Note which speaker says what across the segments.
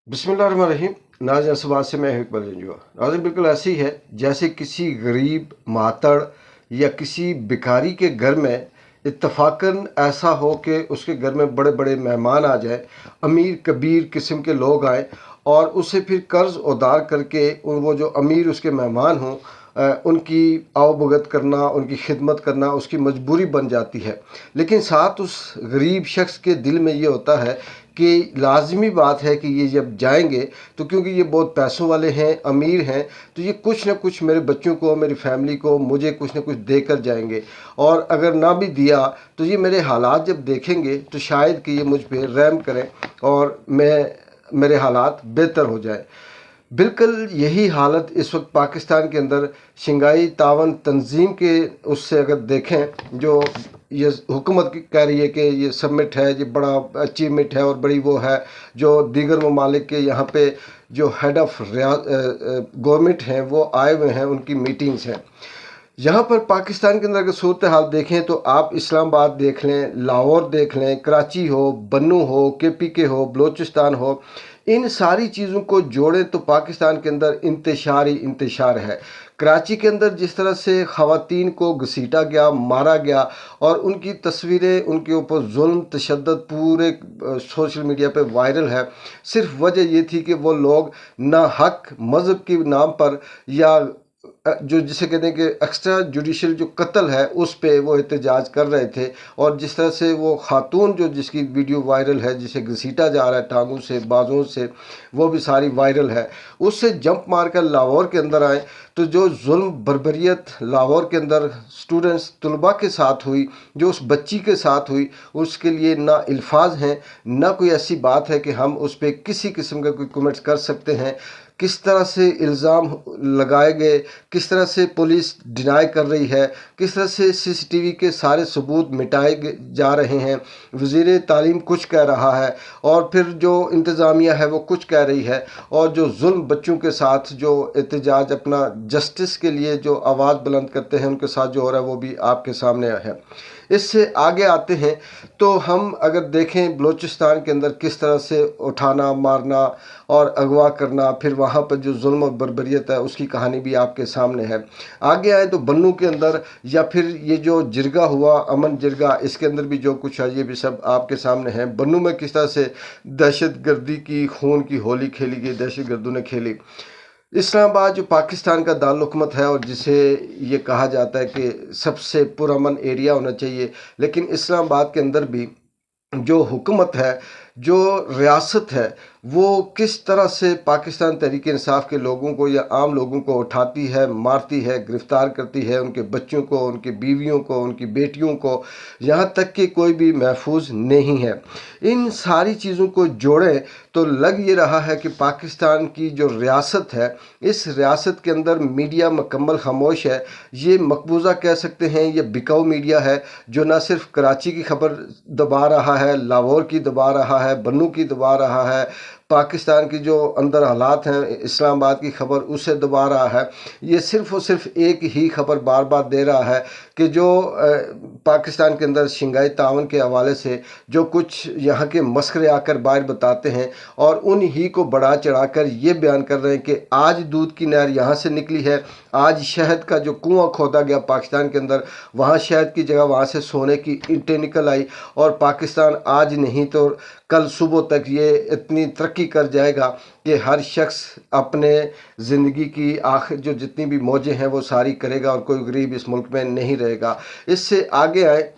Speaker 1: बिस्मिल्लाहिर्रहमानिर्रहीम। नाज़ असबात से मैं इकबाल जंजुआ। नाज़िम बिल्कुल ऐसी है जैसे किसी गरीब मातड़ या किसी भिखारी के घर में इत्तफाकन ऐसा हो कि उसके घर में बड़े बड़े मेहमान आ जाए, अमीर कबीर किस्म के लोग आए और उसे फिर कर्ज उधार करके वो जो अमीर उसके मेहमान हों उनकी आवभगत करना, उनकी खिदमत करना उसकी मजबूरी बन जाती है। लेकिन साथ उस गरीब शख्स के दिल में ये होता है कि लाजमी बात है कि ये जब जाएंगे तो क्योंकि ये बहुत पैसों वाले हैं, अमीर हैं, तो ये कुछ ना कुछ मेरे बच्चों को, मेरी फैमिली को, मुझे कुछ ना कुछ देकर जाएंगे। और अगर ना भी दिया तो ये मेरे हालात जब देखेंगे तो शायद कि ये मुझ पे रहम करें और मेरे हालात बेहतर हो जाए। बिल्कुल यही हालत इस वक्त पाकिस्तान के अंदर शंघाई तावन तंजीम के उससे अगर देखें, जो ये हुकूमत कह रही है कि ये समिट है, ये बड़ा अचीवमेंट है और बड़ी वो है, जो दीगर ममालिक के यहाँ पे जो हेड ऑफ गवर्नमेंट हैं वो आए हुए हैं, उनकी मीटिंग्स हैं। यहाँ पर पाकिस्तान के अंदर अगर सूरत हाल देखें तो आप इस्लामाबाद देख लें, लाहौर देख लें, कराची हो, बन्नू हो, KPK हो, बलूचिस्तान हो, इन सारी चीज़ों को जोड़ें तो पाकिस्तान के अंदर इंतशार ही इंतशार है। कराची के अंदर जिस तरह से ख़वातीन को घसीटा गया, मारा गया और उनकी तस्वीरें, उनके ऊपर जुल्म तशद्दुद पूरे सोशल मीडिया पे वायरल है। सिर्फ वजह ये थी कि वो लोग ना हक मज़हब के नाम पर या जो जिसे कहते हैं कि एक्स्ट्रा जुडिशल जो कत्ल है उस पे वो एहतजाज कर रहे थे। और जिस तरह से वो खातून जो जिसकी वीडियो वायरल है, जिसे घसीटा जा रहा है टांगों से, बाजों से, वो भी सारी वायरल है। उससे जंप मार कर लाहौर के अंदर आए तो जो जुल्म बर्बरियत लाहौर के अंदर स्टूडेंट्स तलबा के साथ हुई, जो उस बच्ची के साथ हुई, उसके लिए ना अल्फाज हैं, ना कोई ऐसी बात है कि हम उस पर किसी किस्म का कोई कमेंट्स कर सकते हैं। किस तरह से इल्ज़ाम लगाए गए, किस तरह से पुलिस डिनाई कर रही है, किस तरह से CCTV के सारे सबूत मिटाए जा रहे हैं। वज़ीर तालीम कुछ कह रहा है और फिर जो इंतज़ामिया है वो कुछ कह रही है, और जो जुल्म बच्चों के साथ जो एहतजाज अपना जस्टिस के लिए जो आवाज़ बुलंद करते हैं उनके साथ जो हो रहा है वो भी आपके सामने है। इससे आगे आते हैं तो हम अगर देखें बलूचिस्तान के अंदर किस तरह से उठाना, मारना और अगवा करना, फिर वहाँ पर जो जुल्म और बर्बरियत है उसकी कहानी भी आपके सामने है। आगे आए तो बन्नू के अंदर, या फिर ये जो जिरगा हुआ, अमन जिरगा, इसके अंदर भी जो कुछ है ये भी सब आपके सामने है। बन्नू में किस तरह से दहशत गर्दी की, खून की होली खेली गई, दहशत गर्दों ने खेली। इस्लामाबाद जो पाकिस्तान का दारुल है और जिसे ये कहा जाता है कि सबसे पुरअमन एरिया होना चाहिए, लेकिन इस्लामाबाद के अंदर भी जो हुकूमत है, जो रियासत है, वो किस तरह से पाकिस्तान तहरीक इंसाफ के लोगों को या आम लोगों को उठाती है, मारती है, गिरफ़्तार करती है, उनके बच्चों को, उनकी बीवियों को, उनकी बेटियों को, यहाँ तक कि कोई भी महफूज नहीं है। इन सारी चीज़ों को जोड़ें तो लग ये रहा है कि पाकिस्तान की जो रियासत है, इस रियासत के अंदर मीडिया मुकम्मल खामोश है। ये मकबूजा कह सकते हैं, ये बिकाऊ मीडिया है जो ना सिर्फ कराची की खबर दबा रहा है, लाहौर की दबा रहा है, बन्नू की दबा रहा है, पाकिस्तान की जो अंदर हालात हैं, इस्लामाबाद की खबर उसे दबा रहा है। ये सिर्फ़ और सिर्फ एक ही खबर बार बार दे रहा है कि जो पाकिस्तान के अंदर शंघाई तावन के हवाले से जो कुछ यहाँ के मसखरे आकर बाहर बताते हैं और उन ही को बढ़ा चढ़ा कर ये बयान कर रहे हैं कि आज दूध की नहर यहाँ से निकली है, आज शहद का जो कुआं खोदा गया पाकिस्तान के अंदर, वहाँ शहद की जगह वहाँ से सोने की ईंटें निकल आई, और पाकिस्तान आज नहीं तो कल सुबह तक ये इतनी तरक्की कर जाएगा कि हर शख्स अपने ज़िंदगी की आखिर जो जितनी भी मौजें हैं वो सारी करेगा और कोई गरीब इस मुल्क में नहीं रहेगा। इससे आगे आए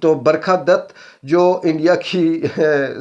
Speaker 1: तो बरखा दत्त जो इंडिया की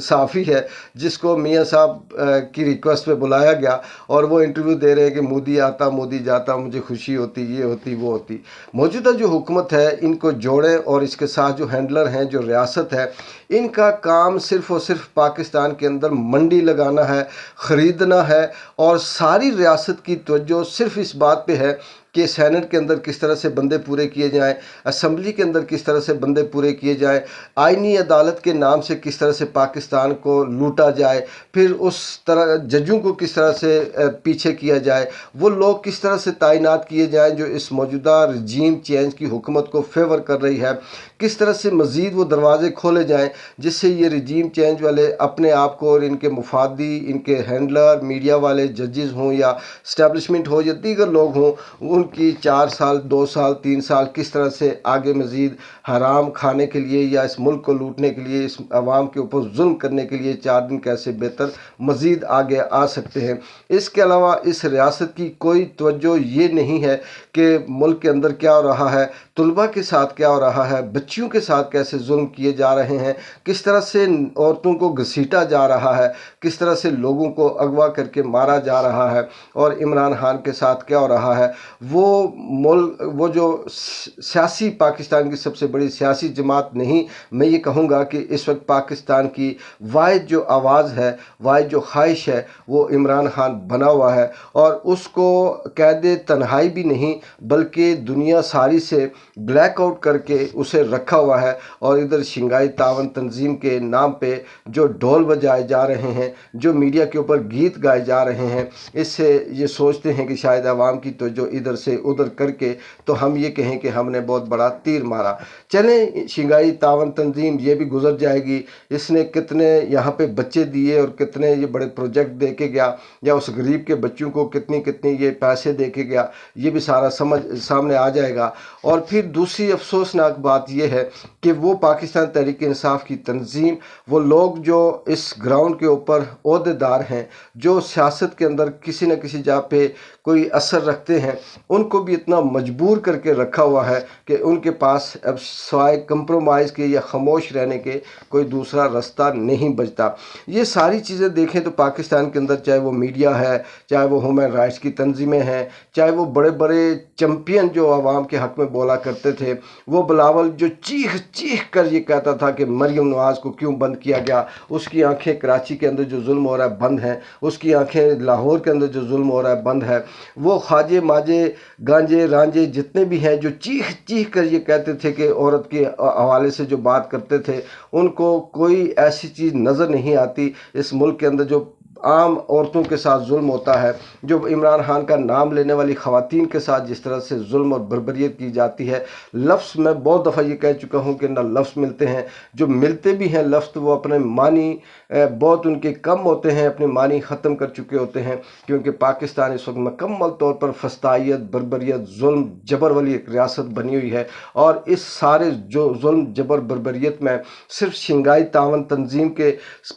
Speaker 1: साफ़ी है, जिसको मियाँ साहब की रिक्वेस्ट पे बुलाया गया और वो इंटरव्यू दे रहे हैं कि मोदी आता मोदी जाता, मुझे खुशी होती, ये होती वो होती। मौजूदा जो हुकूमत है इनको जोड़ें और इसके साथ जो हैंडलर हैं, जो रियासत है, इनका काम सिर्फ़ और सिर्फ पाकिस्तान के अंदर मंडी लगाना है, ख़रीदना है, और सारी रियासत की तवज्जो सिर्फ इस बात पे है कि सेनेट के अंदर किस तरह से बंदे पूरे किए जाएं, असेंबली के अंदर किस तरह से बंदे पूरे किए जाएं, आईनी अदालत के नाम से किस तरह से पाकिस्तान को लूटा जाए, फिर उस तरह जजों को किस तरह से पीछे किया जाए, वो लोग किस तरह से तैनात किए जाएं जो इस मौजूदा रजीम चेंज की हुकूमत को फेवर कर रही है, किस तरह से मज़ीद वो दरवाज़े खोले जाएँ जिससे ये रजीम चेंज वाले अपने आप को और इनके मुफादी, इनके हैंडलर, मीडिया वाले, जजेस हों या इस्टेब्लिशमेंट हो या दीगर लोग हों, उनकी 4 साल, 2 साल, 3 साल किस तरह से आगे मज़ीद हराम खाने के लिए या इस मुल्क को लूटने के लिए, इस आवाम के ऊपर जुल्म करने के लिए 4 दिन कैसे बेहतर मज़ीद आगे आ सकते हैं। इसके अलावा इस रियासत की कोई तवज्जो ये नहीं है कि मुल्क के अंदर क्या हो रहा है, तलबा के साथ क्या हो रहा है, बच्चियों के साथ कैसे जुल्म किए जा रहे हैं, किस तरह से औरतों को घसीटा जा रहा है, किस तरह से लोगों को अगवा करके मारा जा रहा है, और इमरान खान के साथ क्या हो रहा है। वो जो सियासी पाकिस्तान की सबसे बड़ी सियासी जमात नहीं, मैं ये कहूँगा कि इस वक्त पाकिस्तान की वाहिद जो आवाज़ है, वाहिद जो ख्वाहिश है, वो इमरान खान बना हुआ है, और उसको कैद तन्हाई भी नहीं बल्कि दुनिया सारी से ब्लैक आउट करके उसे रखा हुआ है। और इधर शंघाई तावन तंजीम के नाम पे जो ढोल बजाए जा रहे हैं, जो मीडिया के ऊपर गीत गाए जा रहे हैं, इससे ये सोचते हैं कि शायद आवाम की तो जो इधर से उधर करके तो हम ये कहें कि हमने बहुत बड़ा तीर मारा। चलें, शंघाई तावन तंजीम ये भी गुजर जाएगी, इसने कितने यहाँ पे बच्चे दिए और कितने ये बड़े प्रोजेक्ट दे के गया, या उस गरीब के बच्चों को कितनी कितनी ये पैसे दे के गया, ये भी सारा सामने आ जाएगा। और फिर दूसरी अफसोसनाक बात यह है कि वो पाकिस्तान तहरीक इंसाफ की तंजीम, वो लोग जो इस ग्राउंड के ऊपर ओहदेदार हैं, जो सियासत के अंदर किसी न किसी जगह पे कोई असर रखते हैं, उनको भी इतना मजबूर करके रखा हुआ है कि उनके पास अब सवाए कंप्रोमाइज़ के या खामोश रहने के कोई दूसरा रास्ता नहीं बचता। ये सारी चीज़ें देखें तो पाकिस्तान के अंदर, चाहे वो मीडिया है, चाहे वो ह्यूमन राइट्स की तंजीमें हैं, चाहे वो बड़े बड़े चैम्पियन जो आवाम के हक़ में बोला करते थे, वो बिलावल जो चीख चीख कर ये कहता था कि मरियम नवाज़ को क्यों बंद किया गया, उसकी आंखें कराची के अंदर जो जुल्म हो रहा है बंद हैं, उसकी आंखें लाहौर के अंदर जो जुल्म हो रहा है बंद है। वो ख्वाजे माजे गांजे रांझे जितने भी हैं जो चीख चीख कर ये कहते थे कि औरत के हवाले से जो बात करते थे, उनको कोई ऐसी चीज़ नज़र नहीं आती इस मुल्क के अंदर जो आम औरतों के साथ जुल्म होता है, जो इमरान खान का नाम लेने वाली ख़वातीन के साथ जिस तरह से जुल्म और बर्बरियत की जाती है। लफ्ज़ मैं बहुत दफ़ा ये कह चुका हूँ कि ना लफ्ज़ मिलते हैं, जो मिलते भी हैं लफ्ज़ तो वो अपने मानी बहुत उनके कम होते हैं, अपने मानी ख़त्म कर चुके होते हैं, क्योंकि पाकिस्तान इस वक्त मुकम्मल तौर पर फस्तायत, बर्बरियत, जुल्म जबर वाली एक रियासत बनी हुई है। और इस सारे जो जुल्म जबर बर्बरियत में सिर्फ शंघाई तावन तंजीम के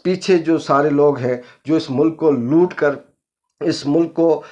Speaker 1: पीछे जो सारे लोग हैं, जो इस मुल्क को लूट कर, इस मुल्क को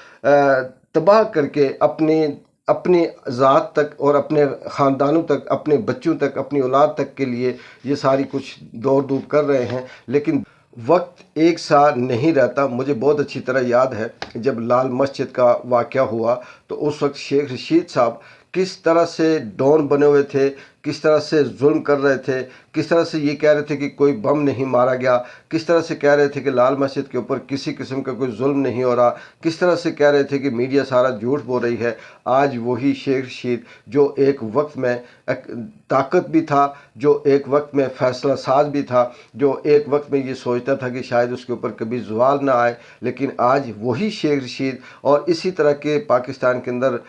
Speaker 1: तबाह करके अपनी ज़ात तक और अपने ख़ानदानों तक, अपने बच्चों तक, अपनी औलाद तक के लिए ये सारी कुछ दौड़ धूप कर रहे हैं। लेकिन वक्त एक सा नहीं रहता। मुझे बहुत अच्छी तरह याद है जब लाल मस्जिद का वाक़या हुआ तो उस वक्त शेख रशीद साहब किस तरह से डॉन बने हुए थे, किस तरह से जुल्म कर रहे थे, किस तरह से ये कह रहे थे कि कोई बम नहीं मारा गया, किस तरह से कह रहे थे कि लाल मस्जिद के ऊपर किसी किस्म का कोई जुल्म नहीं हो रहा, किस तरह से कह रहे थे कि मीडिया सारा झूठ बोल रही है। आज वही शेख रशीद जो एक वक्त में ताकत भी था, जो एक वक्त में फैसला साज भी था, जो एक वक्त में ये सोचता था कि शायद उसके ऊपर कभी ज़वाल ना आए, लेकिन आज वही शेख रशीद और इसी तरह के पाकिस्तान के अंदर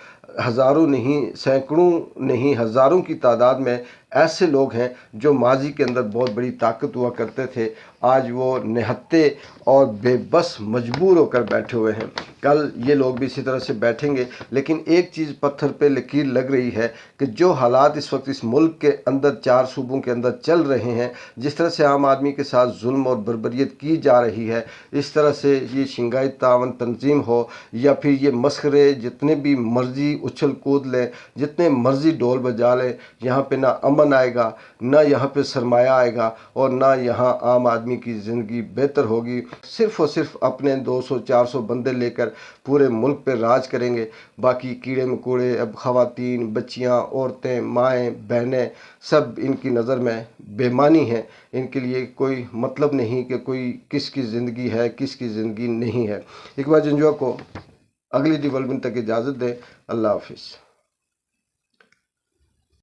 Speaker 1: हज़ारों नहीं, सैकड़ों नहीं, हज़ारों की तादाद में ऐसे लोग हैं जो माजी के अंदर बहुत बड़ी ताकत हुआ करते थे। आज वो निहत्ते और बेबस मजबूर होकर बैठे हुए हैं। कल ये लोग भी इसी तरह से बैठेंगे। लेकिन एक चीज़ पत्थर पे लकीर लग रही है कि जो हालात इस वक्त इस मुल्क के अंदर 4 सूबों के अंदर चल रहे हैं, जिस तरह से आम आदमी के साथ जुल्म और बर्बरियत की जा रही है, इस तरह से ये शंघाई तावन तंजीम हो या फिर ये मस्खरे जितने भी मर्जी उछल कूद लें, जितने मर्जी ढोल बजा लें, यहाँ पे ना अमन आएगा, ना यहाँ पे सरमाया आएगा और ना यहाँ आम आदमी की ज़िंदगी बेहतर होगी। सिर्फ़ और सिर्फ अपने 200-400 बंदे लेकर पूरे मुल्क पे राज करेंगे। बाकी कीड़े मकोड़े, अब ख़वातीन, बच्चियाँ, औरतें, माएँ, बहनें, सब इनकी नज़र में बेमानी है। इनके लिए कोई मतलब नहीं कि कोई किसकी ज़िंदगी है, किसकी ज़िंदगी नहीं है। इकबाल जंजुआ को अगली डेवलपमेंट तक इजाज़त दें। अल्लाह हाफिज़।